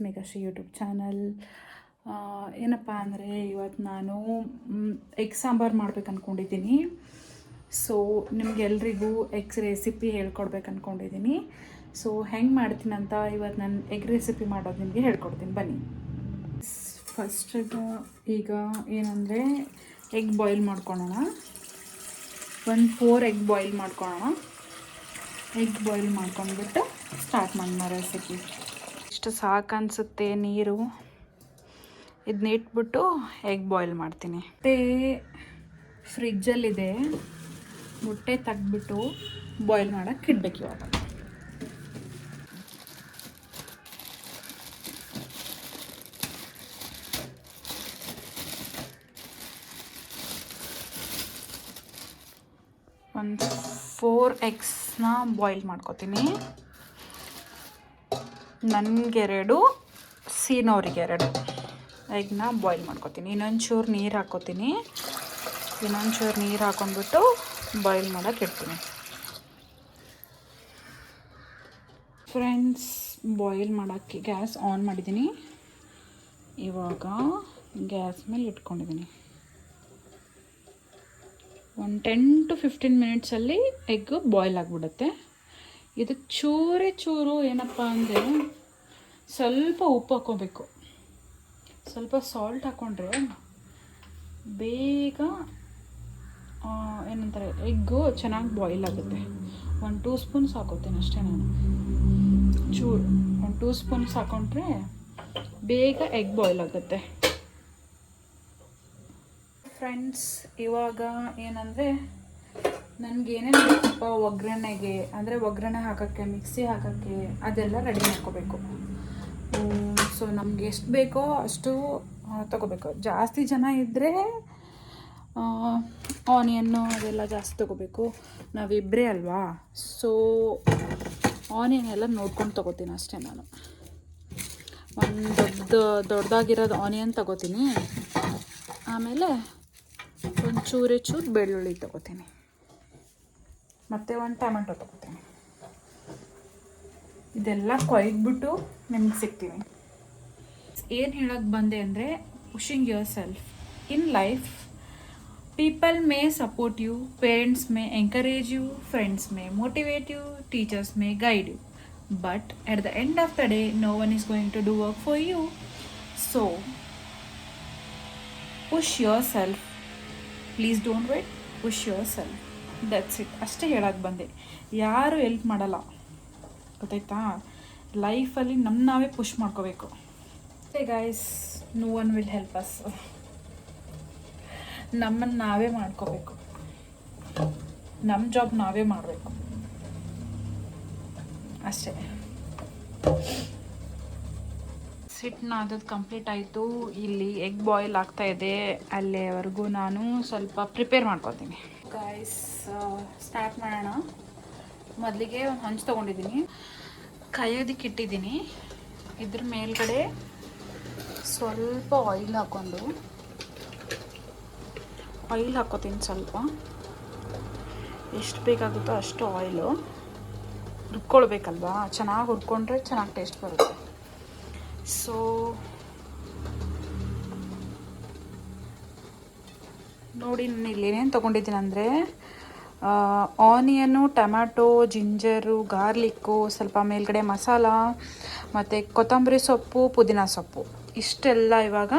Meghashree YouTube channel. ಏನಪ್ಪ ಅಂದರೆ ಇವತ್ತು ನಾನು ಎಗ್ ಸಾಂಬಾರು ಮಾಡ್ಬೇಕು ಅಂದ್ಕೊಂಡಿದ್ದೀನಿ. ಸೊ ನಿಮಗೆಲ್ರಿಗೂ ಎಗ್ಸ್ ರೆಸಿಪಿ ಹೇಳ್ಕೊಡ್ಬೇಕು ಅಂದ್ಕೊಂಡಿದ್ದೀನಿ. ಸೊ ಹೆಂಗೆ ಮಾಡ್ತೀನಿ ಅಂತ ಇವತ್ತು ನಾನು ಎಗ್ ರೆಸಿಪಿ ಮಾಡೋದು ನಿಮಗೆ ಹೇಳ್ಕೊಡ್ತೀನಿ, ಬನ್ನಿ. ಫಸ್ಟ್ ಈಗ ಏನಂದರೆ ಎಗ್ ಬಾಯ್ಲ್ ಮಾಡ್ಕೊಳ್ಳೋಣ. 4 ಎಗ್ ಬಾಯ್ಲ್ ಮಾಡ್ಕೊಳ್ಳೋಣ. ಎಗ್ ಬಾಯ್ಲ್ ಮಾಡ್ಕೊಂಡ್ಬಿಟ್ಟು ಸ್ಟಾರ್ಟ್ ಮಾಡೋಣ ರೆಸಿಪಿ. ಇಷ್ಟು ಸಾಕು ಅನಿಸುತ್ತೆ ನೀರು. ಇದನ್ನ ಇಟ್ಬಿಟ್ಟು ಎಗ್ ಬಾಯ್ಲ್ ಮಾಡ್ತೀನಿ. ಮೊಟ್ಟೆ ಫ್ರಿಜ್ಜಲ್ಲಿದೆ, ಮೊಟ್ಟೆ ತೆಗ್ದ್ಬಿಟ್ಟು ಬಾಯ್ಲ್ ಮಾಡೋಕ್ಕೆ ಇಡ್ಬೇಕು ಇವಾಗ. ಒಂದು 4 ಎಗ್ಸ್ನ ಬಾಯ್ಲ್ ಮಾಡ್ಕೊತೀನಿ. ನನಗೆರಡು, ಸೀನೋರಿಗೆರಡು ಎಗ್ನ ಬಾಯ್ಲ್ ಮಾಡ್ಕೊತೀನಿ. ಇನ್ನೊಂಚೂರು ನೀರು ಹಾಕ್ಕೊತೀನಿ. ಇನ್ನೊಂಚೂರು ನೀರು ಹಾಕ್ಕೊಂಡ್ಬಿಟ್ಟು ಬಾಯ್ಲ್ ಮಾಡೋಕ್ಕೆ ಇಡ್ತೀನಿ. ಫ್ರೆಂಡ್ಸ್, ಬಾಯ್ಲ್ ಮಾಡೋಕ್ಕೆ ಗ್ಯಾಸ್ ಆನ್ ಮಾಡಿದ್ದೀನಿ. ಇವಾಗ ಗ್ಯಾಸ್ ಮೇಲೆ ಇಟ್ಕೊಂಡಿದ್ದೀನಿ. ಒಂದು 10 to 15 ಮಿನಿಟ್ಸಲ್ಲಿ ಎಗ್ಗು ಬಾಯ್ಲ್ ಆಗಿಬಿಡುತ್ತೆ. ಇದಕ್ಕೆ ಚೂರು ಏನಪ್ಪ ಅಂದರೆ ಸ್ವಲ್ಪ ಉಪ್ಪು ಹಾಕ್ಕೋಬೇಕು. ಸ್ವಲ್ಪ ಸಾಲ್ಟ್ ಹಾಕ್ಕೊಂಡ್ರೆ ಬೇಗ ಏನಂತಾರೆ ಎಗ್ಗು ಚೆನ್ನಾಗಿ ಬಾಯ್ಲ್ ಆಗುತ್ತೆ. 1 2 ಸ್ಪೂನ್ಸ್ ಹಾಕೋತೀನಿ ಅಷ್ಟೇ ನಾನು. ಚೂರು 1 2 ಸ್ಪೂನ್ಸ್ ಹಾಕ್ಕೊಂಡ್ರೆ ಬೇಗ ಎಗ್ ಬಾಯ್ಲ್ ಆಗುತ್ತೆ. ಫ್ರೆಂಡ್ಸ್, ಇವಾಗ ಏನಂದರೆ ನನಗೇನೇನು ಬೇಕಪ್ಪ ಒಗ್ಗರಣೆಗೆ, ಅಂದರೆ ಒಗ್ಗರಣೆ ಹಾಕೋಕ್ಕೆ, ಮಿಕ್ಸಿ ಹಾಕೋಕ್ಕೆ ಅದೆಲ್ಲ ರೆಡಿ ಮಾಡ್ಕೋಬೇಕು. ಸೊ ನಮ್ಗೆ ಎಷ್ಟು ಬೇಕೋ ಅಷ್ಟು ತೊಗೋಬೇಕು. ಜಾಸ್ತಿ ಜನ ಇದ್ದರೆ ಆನಿಯನ್ನು ಅದೆಲ್ಲ ಜಾಸ್ತಿ ತೊಗೋಬೇಕು. ನಾವಿಬ್ಬರೇ ಅಲ್ವಾ, ಸೊ ಆನಿಯನ್ ಎಲ್ಲ ನೋಡ್ಕೊಂಡು ತೊಗೋತೀನಿ ಅಷ್ಟೇ ನಾನು. ಒಂದು ದೊಡ್ಡದಾಗಿರೋದು ಆನಿಯನ್ ತೊಗೋತೀನಿ. ಆಮೇಲೆ ಒಂದು ಚೂರು ಬೆಳ್ಳುಳ್ಳಿ ತೊಗೋತೀನಿ. ಮತ್ತು ಒಂದು ಟೊಮೆಟೊ ತೊಗೋತೀನಿ. ಇದೆಲ್ಲ ಕೊಯ್ದ್ಬಿಟ್ಟು ನಿಮ್ಗೆ ಸಿಗ್ತೀವಿ. ಏನು ಹೇಳೋಕ್ಕೆ ಬಂದೆ ಅಂದರೆ, pushing yourself in life. People may support you, parents may encourage you, friends may motivate you, teachers may guide you, but at the end of the day no one is going to do work for you. So push yourself. Please don't wait, push yourself. That's it. ಅಷ್ಟೇ ಹೇಳೋಕ್ಕೆ ಬಂದೆ. ಯಾರು help ಮಾಡಲ್ಲ, ಗೊತ್ತಾಯ್ತಾ? ಲೈಫಲ್ಲಿ ನಾವೇ push ಮಾಡ್ಕೋಬೇಕು. Hey guys, no one will help us. ನಮ್ಮನ್ನು ನಾವೇ ಮಾಡ್ಕೋಬೇಕು. ನಮ್ಮ ಜಾಬ್ ನಾವೇ ಮಾಡಬೇಕು ಅಷ್ಟೇ. ಹಿಟ್ಟನ್ನ ಅದದ್ದು ಕಂಪ್ಲೀಟ್ ಆಯಿತು. ಇಲ್ಲಿ ಎಗ್ ಬಾಯ್ಲ್ ಆಗ್ತಾಯಿದೆ. ಅಲ್ಲಿವರೆಗೂ ನಾನು ಸ್ವಲ್ಪ ಪ್ರಿಪೇರ್ ಮಾಡ್ಕೊತೀನಿ. ಗೈಸ್, ಸ್ಟಾರ್ಟ್ ಮಾಡೋಣ. ಮೊದಲಿಗೆ ಒಂದು ಹಂಚು ತೊಗೊಂಡಿದ್ದೀನಿ, ಕಾಯೋದಕ್ಕೆ ಇಟ್ಟಿದ್ದೀನಿ. ಇದ್ರ ಮೇಲ್ಗಡೆ ಸ್ವಲ್ಪ ಆಯಿಲ್ ಹಾಕ್ಕೋತೀನಿ. ಸ್ವಲ್ಪ ಎಷ್ಟು ಬೇಕಾಗುತ್ತೋ ಅಷ್ಟು ಆಯಿಲು. ಹುರ್ಕೊಳ್ಬೇಕಲ್ವಾ, ಚೆನ್ನಾಗಿ ಹುರ್ಕೊಂಡ್ರೆ ಚೆನ್ನಾಗಿ ಟೇಸ್ಟ್ ಬರುತ್ತೆ. ಸೊ ನೋಡಿ, ನಾನು ಇಲ್ಲಿ ಏನೇನು ತೊಗೊಂಡಿದ್ದೀನಿ ಅಂದರೆ ಆನಿಯನ್ನು, ಟೊಮ್ಯಾಟೊ, ಜಿಂಜರು, ಗಾರ್ಲಿಕ್ಕು, ಸ್ವಲ್ಪ ಮೇಲ್ಗಡೆ ಮಸಾಲ, ಮತ್ತು ಕೊತ್ತಂಬರಿ ಸೊಪ್ಪು, ಪುದೀನ ಸೊಪ್ಪು, ಇಷ್ಟೆಲ್ಲ ಇವಾಗ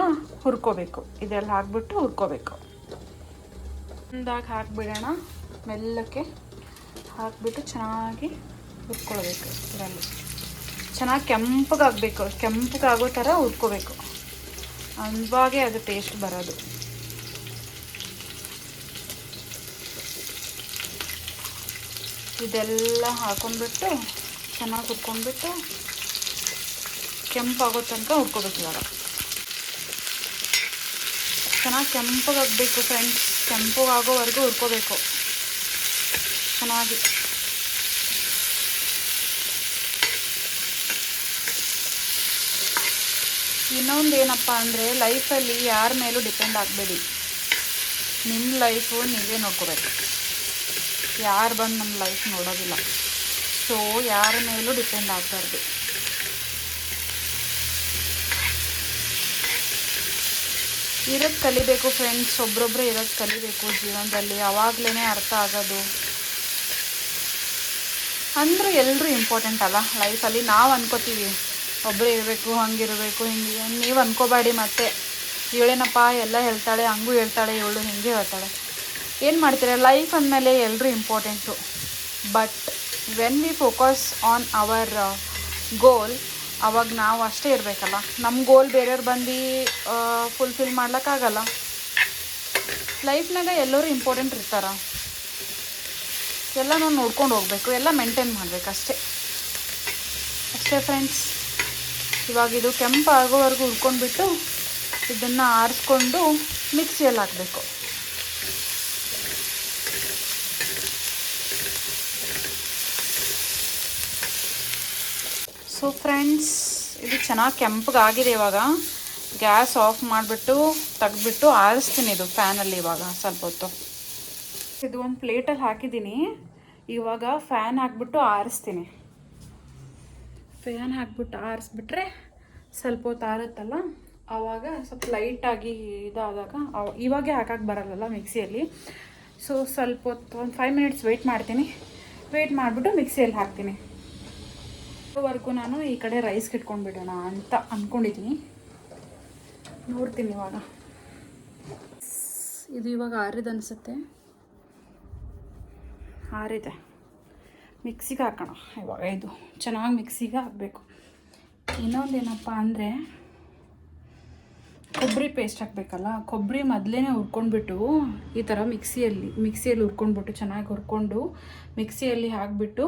ಹುರ್ಕೋಬೇಕು. ಇದೆಲ್ಲ ಹಾಕ್ಬಿಟ್ಟು ಹುರ್ಕೋಬೇಕು. ಒಂದಾಗಿ ಹಾಕಿಬಿಡೋಣ. ಮೆಲ್ಲಕ್ಕೆ ಹಾಕಿಬಿಟ್ಟು ಚೆನ್ನಾಗಿ ಹುರ್ಕೊಳ್ಬೇಕು. ಇದರಲ್ಲಿ ಚೆನ್ನಾಗಿ ಕೆಂಪಗಾಗಬೇಕು. ಕೆಂಪಗಾಗೋ ಥರ ಹುರ್ಕೋಬೇಕು. ಅಂದಾಗೆ ಅದು ಟೇಸ್ಟ್ ಬರೋದು. ಇದೆಲ್ಲ ಹಾಕೊಂಡ್ಬಿಟ್ಟು ಚೆನ್ನಾಗಿ ಹುರ್ಕೊಂಡ್ಬಿಟ್ಟು ಕೆಂಪಾಗೋ ತನಕ ಹುರ್ಕೋಬೇಕು. ಇವಾಗ ಚೆನ್ನಾಗಿ ಕೆಂಪಗಾಗಬೇಕು ಫ್ರೆಂಡ್ಸ್. ಕೆಂಪಗಾಗೋವರೆಗೂ ಹುರ್ಕೋಬೇಕು ಚೆನ್ನಾಗಿ. ಇನ್ನೊಂದು ಏನಪ್ಪ ಅಂದರೆ, ಲೈಫಲ್ಲಿ ಯಾರ ಮೇಲೂ ಡಿಪೆಂಡ್ ಆಗಬೇಡಿ. ನಿಮ್ಮ ಲೈಫು ನೀವೇ ನೋಡ್ಕೋಬೇಕು. ಯಾರು ಬಂದು ನಮ್ಮ ಲೈಫ್ ನೋಡೋದಿಲ್ಲ. ಸೊ ಯಾರ ಮೇಲೂ ಡಿಪೆಂಡ್ ಆಗಬಾರ್ದು. ಇರೋದು ಕಲಿಬೇಕು ಫ್ರೆಂಡ್ಸ್, ಒಬ್ರೊಬ್ಬರೇ ಇರೋದು ಕಲಿಬೇಕು ಜೀವನದಲ್ಲಿ, ಆವಾಗಲೇ ಅರ್ಥ ಆಗೋದು. ಅಂದರೆ ಎಲ್ಲರೂ ಇಂಪಾರ್ಟೆಂಟ್ ಅಲ್ಲ ಲೈಫಲ್ಲಿ. ನಾವು ಅನ್ಕೋತೀವಿ ಒಬ್ಬರೇ ಇರಬೇಕು, ಹಂಗಿರಬೇಕು, ಹಿಂಗೆ. ನೀವು ಅನ್ಕೋಬೇಡಿ. ಮತ್ತೆ ಇವಳೇನಪ್ಪ ಎಲ್ಲ ಹೇಳ್ತಾಳೆ, ಹಂಗೂ ಹೇಳ್ತಾಳೆ, ಇವಳು ಹಿಂಗೆ ಹೇಳ್ತಾಳೆ. ಏನು ಮಾಡ್ತೀರಾ, ಲೈಫ್ ಅಂದಮೇಲೆ ಎಲ್ಲರೂ important. But when we focus on our goal, ಅವಾಗ ನಾವು ಅಷ್ಟೇ ಇರಬೇಕಲ್ಲ. ನಮ್ಮ ಗೋಲ್ ಬೇರೆಯವ್ರು ಬಂದು ಫುಲ್ಫಿಲ್ ಮಾಡ್ಲಿಕ್ಕಾಗಲ್ಲ. ಲೈಫ್ನಾಗ ಎಲ್ಲರೂ ಇಂಪಾರ್ಟೆಂಟ್ ಇರ್ತಾರೆ. ಎಲ್ಲ ನಾವು ನೋಡ್ಕೊಂಡು ಹೋಗಬೇಕು, ಎಲ್ಲ ಮೇಂಟೈನ್ ಮಾಡಬೇಕು ಅಷ್ಟೇ ಫ್ರೆಂಡ್ಸ್. ಇವಾಗ ಇದು ಕೆಂಪು ಆಗೋವರೆಗೂ ಹುರ್ಕೊಂಡ್ಬಿಟ್ಟು ಇದನ್ನು ಆರಿಸ್ಕೊಂಡು ಮಿಕ್ಸಿಯಲ್ಲಿ ಹಾಕಬೇಕು. ಸೊ ಫ್ರೆಂಡ್ಸ್, ಇದು ಚೆನ್ನಾಗಿ ಕೆಂಪಗಾಗಿದೆ. ಇವಾಗ ಗ್ಯಾಸ್ ಆಫ್ ಮಾಡಿಬಿಟ್ಟು ತೆಗೆದ್ಬಿಟ್ಟು ಆರಿಸ್ತೀನಿ ಇದು ಫ್ಯಾನಲ್ಲಿ ಇವಾಗ ಸ್ವಲ್ಪ ಹೊತ್ತು. ಇದು ಒಂದು ಪ್ಲೇಟಲ್ಲಿ ಹಾಕಿದ್ದೀನಿ. ಇವಾಗ ಫ್ಯಾನ್ ಹಾಕ್ಬಿಟ್ಟು ಆರಿಸ್ತೀನಿ. ಫ್ಯಾನ್ ಹಾಕ್ಬಿಟ್ಟು ಆರಿಸ್ಬಿಟ್ರೆ ಸ್ವಲ್ಪ ಹೊತ್ತು ಆರುತ್ತಲ್ಲ, ಆವಾಗ ಸ್ವಲ್ಪ ಲೈಟಾಗಿ ಇದಾದಾಗ ಇವಾಗೇ ಹಾಕಕ್ಕೆ ಬರಲ್ಲಲ್ಲ ಮಿಕ್ಸಿಯಲ್ಲಿ. ಸೊ ಸ್ವಲ್ಪ ಹೊತ್ತು ಒಂದು 5 ಮಿನಿಟ್ಸ್ ವೆಯ್ಟ್ ಮಾಡ್ತೀನಿ. ವೆಯ್ಟ್ ಮಾಡಿಬಿಟ್ಟು ಮಿಕ್ಸಿಯಲ್ಲಿ ಹಾಕ್ತೀನಿ. ಅದುವರೆಗೂ ನಾನು ಈ ಕಡೆ ರೈಸ್ಗೆ ಇಟ್ಕೊಂಡ್ಬಿಡೋಣ ಅಂತ ಅಂದ್ಕೊಂಡಿದ್ದೀನಿ. ನೋಡ್ತೀನಿ ಇವಾಗ. ಇದು ಇವಾಗ ಆರಿದೆ ಅನಿಸುತ್ತೆ. ಆರಿದೆ. ಮಿಕ್ಸಿಗೆ ಹಾಕೋಣ ಇವಾಗ. ಇದು ಚೆನ್ನಾಗಿ ಮಿಕ್ಸಿಗೆ ಹಾಕಬೇಕು. ಇನ್ನೊಂದೇನಪ್ಪ ಅಂದರೆ ಕೊಬ್ಬರಿ ಪೇಸ್ಟ್ ಹಾಕಬೇಕಲ್ಲ. ಕೊಬ್ಬರಿ ಮೊದಲೇ ಹುರ್ಕೊಂಡ್ಬಿಟ್ಟು ಈ ಥರ ಮಿಕ್ಸಿಯಲ್ಲಿ ಹುರ್ಕೊಂಡ್ಬಿಟ್ಟು ಚೆನ್ನಾಗಿ ಹುರ್ಕೊಂಡು ಮಿಕ್ಸಿಯಲ್ಲಿ ಹಾಕಿಬಿಟ್ಟು.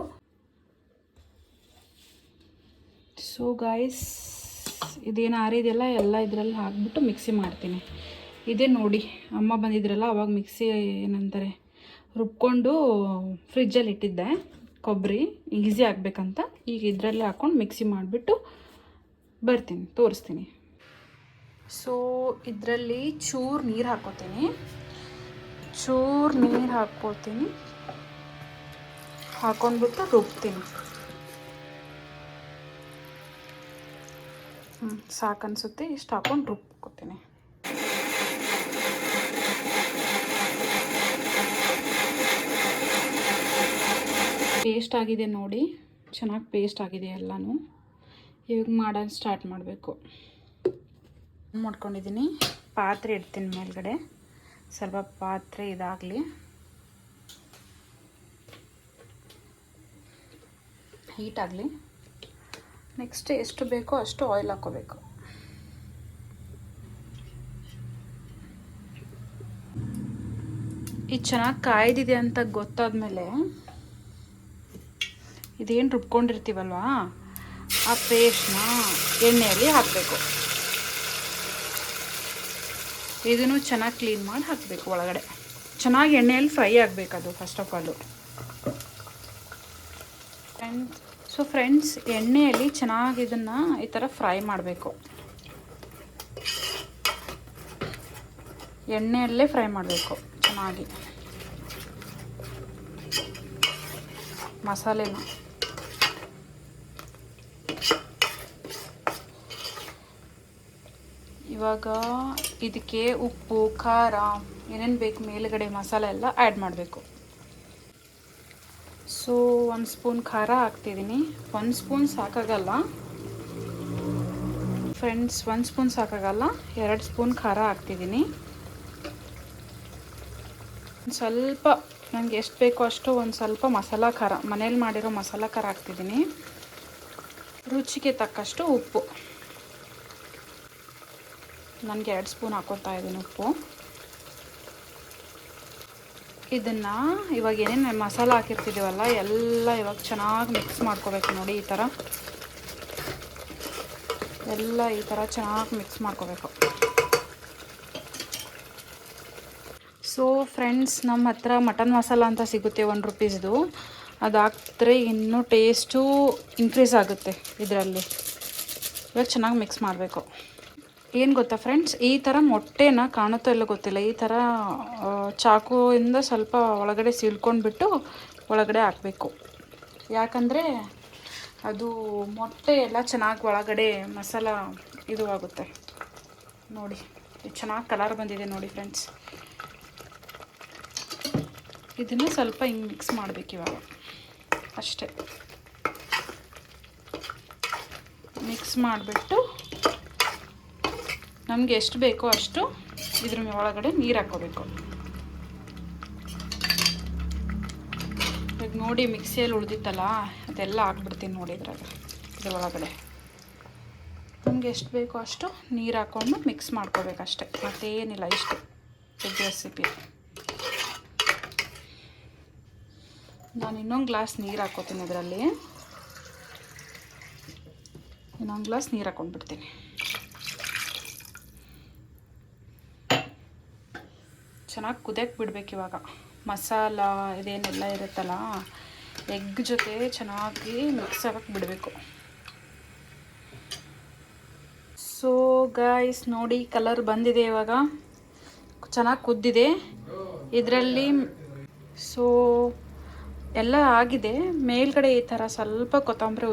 ಸೊ ಗಾಯ್ಸ್, ಇದೇನು ಆರಿದೆಯಲ್ಲ ಎಲ್ಲ ಇದರಲ್ಲಿ ಹಾಕ್ಬಿಟ್ಟು ಮಿಕ್ಸಿ ಮಾಡ್ತೀನಿ. ಇದೇ ನೋಡಿ, ಅಮ್ಮ ಬಂದಿದ್ರಲ್ಲ ಅವಾಗ ಮಿಕ್ಸಿ ಏನಂತಾರೆ ರುಬ್ಕೊಂಡು ಫ್ರಿಜ್ಜಲ್ಲಿ ಇಟ್ಟಿದ್ದೆ. ಕೊಬ್ಬರಿ ಈಸಿ ಆಗಬೇಕಂತ ಈಗ ಇದರಲ್ಲಿ ಹಾಕ್ಕೊಂಡು ಮಿಕ್ಸಿ ಮಾಡಿಬಿಟ್ಟು ಬರ್ತೀನಿ, ತೋರಿಸ್ತೀನಿ. ಸೊ ಇದರಲ್ಲಿ ಚೂರು ನೀರು ಹಾಕ್ಕೋತೀನಿ. ಹಾಕ್ಕೊಂಡ್ಬಿಟ್ಟು ರುಬ್ತೀನಿ. ಸಾಕನ್ಸುತ್ತೆ. ಇಷ್ಟು ಹಾಕ್ಕೊಂಡು ರುಬ್ಕೋತೀನಿ. ಪೇಸ್ಟ್ ಆಗಿದೆ ನೋಡಿ, ಚೆನ್ನಾಗಿ ಪೇಸ್ಟ್ ಆಗಿದೆ ಎಲ್ಲನೂ. ಇವಾಗ ಮಾಡೋದು ಸ್ಟಾರ್ಟ್ ಮಾಡಬೇಕು. ಮಾಡ್ಕೊಂಡಿದ್ದೀನಿ. ಪಾತ್ರೆ ಇಡ್ತೀನಿ ಮೇಲ್ಗಡೆ. ಸ್ವಲ್ಪ ಪಾತ್ರೆ ಇದಾಗಲಿ, ಹೀಟ್ ಆಗಲಿ. ನೆಕ್ಸ್ಟ್ ಎಷ್ಟು ಬೇಕೋ ಅಷ್ಟು ಆಯಿಲ್ ಹಾಕ್ಕೋಬೇಕು. ಇದು ಚೆನ್ನಾಗಿ ಕಾಯ್ದಿದೆ ಅಂತ ಗೊತ್ತಾದ್ಮೇಲೆ ಇದೇನು ರುಬ್ಕೊಂಡಿರ್ತೀವಲ್ವ ಆ ಪೇಸ್ಟ್ನ ಎಣ್ಣೆಯಲ್ಲಿ ಹಾಕಬೇಕು. ಇದನ್ನು ಚೆನ್ನಾಗಿ ಕ್ಲೀನ್ ಮಾಡಿ ಹಾಕಬೇಕು ಒಳಗಡೆ. ಚೆನ್ನಾಗಿ ಎಣ್ಣೆಯಲ್ಲಿ ಫ್ರೈ ಆಗಬೇಕು ಅದು ಫಸ್ಟ್ ಆಫ್ ಆಲು. ಸೊ ಫ್ರೆಂಡ್ಸ್, ಎಣ್ಣೆಯಲ್ಲಿ ಚೆನ್ನಾಗಿ ಇದನ್ನು ಈ ಥರ ಫ್ರೈ ಮಾಡಬೇಕು. ಎಣ್ಣೆಯಲ್ಲೇ ಫ್ರೈ ಮಾಡಬೇಕು ಚೆನ್ನಾಗಿ ಮಸಾಲೆನ. ಇವಾಗ ಇದಕ್ಕೆ ಉಪ್ಪು, ಖಾರ ಏನೇನು ಬೇಕು ಮೇಲುಗಡೆ ಮಸಾಲೆ ಎಲ್ಲ ಆ್ಯಡ್ ಮಾಡಬೇಕು. ಸೊ 1 ಸ್ಪೂನ್ ಖಾರ ಹಾಕ್ತಿದ್ದೀನಿ. 1 ಸ್ಪೂನ್ ಸಾಕಾಗಲ್ಲ ಫ್ರೆಂಡ್ಸ್, 1 ಸ್ಪೂನ್ ಸಾಕಾಗಲ್ಲ. 2 ಸ್ಪೂನ್ ಖಾರ ಹಾಕ್ತಿದ್ದೀನಿ. ಸ್ವಲ್ಪ ನನಗೆ ಎಷ್ಟು ಬೇಕೋ ಅಷ್ಟು ಒಂದು ಸ್ವಲ್ಪ ಮಸಾಲ ಖಾರ, ಮನೇಲಿ ಮಾಡಿರೋ ಮಸಾಲ ಖಾರ ಹಾಕ್ತಿದ್ದೀನಿ. ರುಚಿಗೆ ತಕ್ಕಷ್ಟು ಉಪ್ಪು. ನನಗೆ 2 ಸ್ಪೂನ್ ಹಾಕ್ಕೊತಾ ಇದ್ದೀನಿ ಉಪ್ಪು. ಇದನ್ನು ಇವಾಗ ಏನೇನು ಮಸಾಲ ಹಾಕಿರ್ತಿದ್ದೀವಲ್ಲ ಎಲ್ಲ ಇವಾಗ ಚೆನ್ನಾಗಿ ಮಿಕ್ಸ್ ಮಾಡ್ಕೋಬೇಕು ನೋಡಿ. ಈ ಥರ ಎಲ್ಲ ಈ ಥರ ಚೆನ್ನಾಗಿ ಮಿಕ್ಸ್ ಮಾಡ್ಕೋಬೇಕು. ಸೊ ಫ್ರೆಂಡ್ಸ್, ನಮ್ಮ ಹತ್ರ ಮಟನ್ ಮಸಾಲ ಅಂತ ಸಿಗುತ್ತೆ 1 ರೂಪೀಸ್ದು. ಅದು ಹಾಕಿದ್ರೆ ಇನ್ನೂ ಟೇಸ್ಟು ಇನ್ಕ್ರೀಸ್ ಆಗುತ್ತೆ ಇದರಲ್ಲಿ. ಇವಾಗ ಚೆನ್ನಾಗಿ ಮಿಕ್ಸ್ ಮಾಡಬೇಕು. ಏನು ಗೊತ್ತಾ ಫ್ರೆಂಡ್ಸ್, ಈ ಥರ ಮೊಟ್ಟೆನ ಕಾಣುತ್ತೋ ಇಲ್ಲ ಗೊತ್ತಿಲ್ಲ, ಈ ಥರ ಚಾಕುವಿಂದ ಸ್ವಲ್ಪ ಒಳಗಡೆ ಸೀಳ್ಕೊಂಡ್ಬಿಟ್ಟು ಒಳಗಡೆ ಹಾಕಬೇಕು. ಯಾಕಂದರೆ ಅದು ಮೊಟ್ಟೆ ಎಲ್ಲ ಚೆನ್ನಾಗಿ ಒಳಗಡೆ ಮಸಾಲ ಇದು ಆಗುತ್ತೆ ನೋಡಿ. ಚೆನ್ನಾಗಿ ಕಲರ್ ಬಂದಿದೆ ನೋಡಿ ಫ್ರೆಂಡ್ಸ್. ಇದನ್ನು ಸ್ವಲ್ಪ ಹಿಂಗೆ ಮಿಕ್ಸ್ ಮಾಡಬೇಕು ಇವಾಗ ಅಷ್ಟೇ. ಮಿಕ್ಸ್ ಮಾಡಿಬಿಟ್ಟು ನಮಗೆ ಎಷ್ಟು ಬೇಕೋ ಅಷ್ಟು ಇದ್ರ ಒಳಗಡೆ ನೀರು ಹಾಕ್ಕೋಬೇಕು. ಈಗ ನೋಡಿ ಮಿಕ್ಸಿಯಲ್ಲಿ ಉಳಿದಿತ್ತಲ್ಲ ಅದೆಲ್ಲ ಹಾಕ್ಬಿಡ್ತೀನಿ ನೋಡಿ ಇದ್ರ ಒಳಗಡೆ. ನಮಗೆ ಎಷ್ಟು ಬೇಕೋ ಅಷ್ಟು ನೀರು ಹಾಕ್ಕೊಂಡು ಮಿಕ್ಸ್ ಮಾಡ್ಕೋಬೇಕಷ್ಟೆ, ಮತ್ತೇನಿಲ್ಲ. ಇಷ್ಟು ಎಗ್ ರೆಸಿಪಿ. ನಾನು ಇನ್ನೊಂದು ಗ್ಲಾಸ್ ನೀರು ಹಾಕ್ಕೋತೀನಿ ಇದರಲ್ಲಿ. ಇನ್ನೊಂದು ಗ್ಲಾಸ್ ನೀರು ಹಾಕ್ಕೊಂಡ್ಬಿಡ್ತೀನಿ. ಚೆನ್ನಾಗಿ ಕುದಿಯಕ್ಕೆ ಬಿಡ್ಬೇಕು ಇವಾಗ. ಮಸಾಲ ಇದೇನೆಲ್ಲ ಇರುತ್ತಲ್ಲ ಎಗ್ ಜೊತೆ ಚೆನ್ನಾಗಿ ಮಿಕ್ಸ್ ಆಗಕ್ಕೆ ಬಿಡಬೇಕು. ಸೊ ಗೈಸ್ ನೋಡಿ ಕಲರ್ ಬಂದಿದೆ ಇವಾಗ, ಚೆನ್ನಾಗಿ ಕುದ್ದಿದೆ ಇದರಲ್ಲಿ. ಸೊ ಎಲ್ಲ ಆಗಿದೆ. ಮೇಲ್ಗಡೆ ಈ ಥರ ಸ್ವಲ್ಪ ಕೊತ್ತಂಬರಿ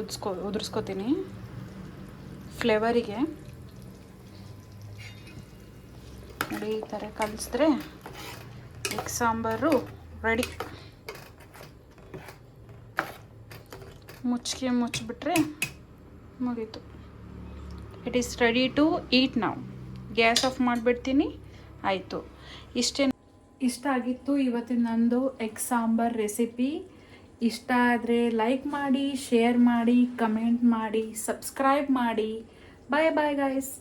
ಉದುರಿಸ್ಕೊತೀನಿ ಫ್ಲೇವರಿಗೆ. ನೋಡಿ ಈ ಥರ ಕಲಿಸಿದ್ರೆ ಎಗ್ ಸಾಂಬಾರು ರೆಡಿ. ಮುಚ್ಚಿಬಿಟ್ರೆ ಮುಗೀತು. It is ready to eat ನಾವು. ಗ್ಯಾಸ್ ಆಫ್ ಮಾಡಿಬಿಡ್ತೀನಿ. ಆಯಿತು. ಇಷ್ಟ ಆಗಿತ್ತು ಇವತ್ತಿನ ನಂದು ಎಗ್ ಸಾಂಬಾರ್ ರೆಸಿಪಿ. ಇಷ್ಟ ಆದರೆ ಲೈಕ್ ಮಾಡಿ, ಶೇರ್ ಮಾಡಿ, ಕಮೆಂಟ್ ಮಾಡಿ, ಸಬ್ಸ್ಕ್ರೈಬ್ ಮಾಡಿ. ಬಾಯ್ ಬಾಯ್ ಗಾಯ್ಸ್.